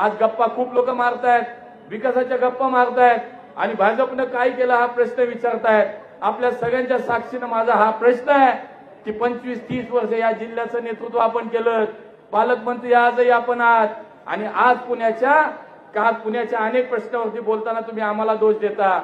आज गप्पा खूप लोक मारतायत, विकासाच्या गप्पा मारतायत आणि भाजपनं काय केलं हा प्रश्न विचारतायत. आपल्या सगळ्यांच्या साक्षीनं माझा हा प्रश्न आहे की 25-30 वर्ष या जिल्ह्याचं नेतृत्व आपण केलं, पालकमंत्री आजही आपण आहात आणि आज पुण्याच्या अनेक प्रश्नावरती बोलताना तुम्ही आम्हाला दोष देता.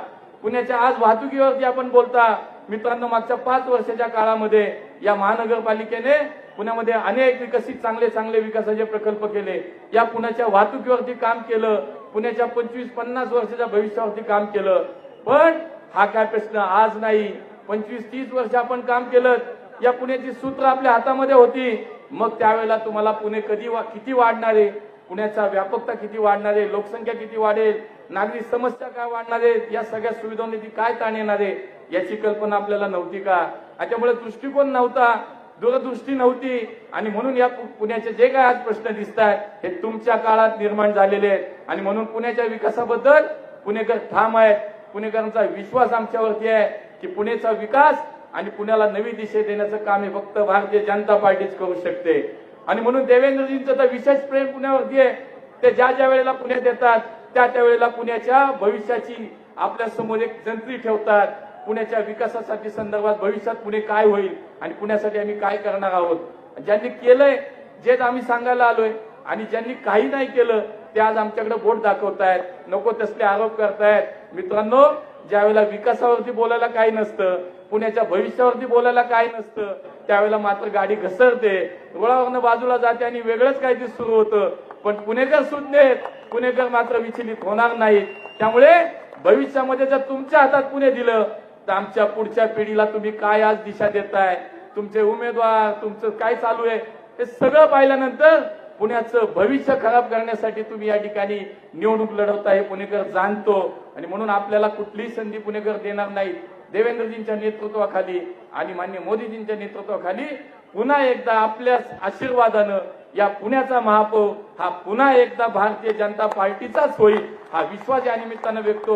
पुण्याच्या आज वाहतुकीवरती आपण बोलता. मित्रांनो, मागच्या 5 वर्षाच्या काळामध्ये या महानगरपालिकेने पुण्यामध्ये अनेक विकसित चांगले विकासाचे प्रकल्प केले. या पुण्याच्या वाहतुकीवरती काम केलं, पुण्याच्या 25-50 वर्षाच्या भविष्यावरती काम केलं. पण हा काय प्रश्न आज नाही, 25-30 वर्ष आपण काम केलं. या पुण्याची सूत्र आपल्या हातामध्ये होती. मग त्यावेळेला तुम्हाला पुणे किती वाढणार आहे, पुण्याचा व्यापकता किती वाढणार आहे, लोकसंख्या किती वाढेल, नागरिक समस्या काय वाढणार आहे, या सगळ्या सुविधांनी काय ताण येणार आहे याची कल्पना आपल्याला नव्हती का? त्याच्यामुळे दृष्टिकोन नव्हता, दूरदृष्टी नव्हती आणि म्हणून या पुण्याचे जे काय आज प्रश्न दिसत आहेत हे तुमच्या काळात निर्माण झालेले आहेत. आणि म्हणून पुण्याच्या विकासाबद्दल पुणेकर ठाम आहेत. पुणेकरांचा विश्वास आमच्यावरती आहे की पुण्याचा विकास आणि पुण्याला नवी दिशा देण्याचं काम हे फक्त भारतीय जनता पार्टीच करू शकते. आणि म्हणून देवेंद्रजींचं तर विशेष प्रेम पुण्यावरती आहे. ते ज्या वेळेला पुण्यात येतात त्या वेळेला पुण्याच्या भविष्याची आपल्या समोर एक जंत्री ठेवतात. पुण्याच्या विकासासाठी संदर्भात भविष्यात पुणे काय होईल आणि पुण्यासाठी आम्ही काय करणार आहोत. ज्यांनी केलंय जे आम्ही सांगायला आलोय आणि ज्यांनी काही नाही केलं ते आज आमच्याकडे बोट दाखवतायत, नको तसले आरोप करतायत. मित्रांनो, ज्यावेळेला विकासावरती बोलायला काही नसतं, पुण्याच्या भविष्यावरती बोलायला काही नसतं, त्यावेळेला मात्र गाडी घसरते, रुळावरनं बाजूला जाते आणि वेगळंच काहीतरी सुरू होतं. पण पुणेकर सुज्ञ, पुणेकर मात्र विचलित होणार नाहीत. त्यामुळे भविष्यामध्ये जर तुमच्या हातात पुणे दिलं तर आमच्या पुढच्या पिढीला तुम्ही काय आज दिशा देताय, तुमचे उमेदवार, तुमचं काय चालू आहे हे सगळं पाहिल्यानंतर पुण्याचं भविष्य खराब करण्यासाठी तुम्ही या ठिकाणी निवडणूक लढवता हे पुणेकर जाणतो. आणि म्हणून आपल्याला कुठलीही संधी पुणेकर देणार नाहीत. देवेंद्रजींच्या नेतृत्वाखाली आणि माननीय मोदीजींच्या नेतृत्वाखाली पुन्हा एकदा आपल्या आशीर्वादानं या पुण्याचा महापौर हा पुन्हा एकदा भारतीय जनता पार्टीचाच होईल, हा विश्वास या निमित्तानं व्यक्त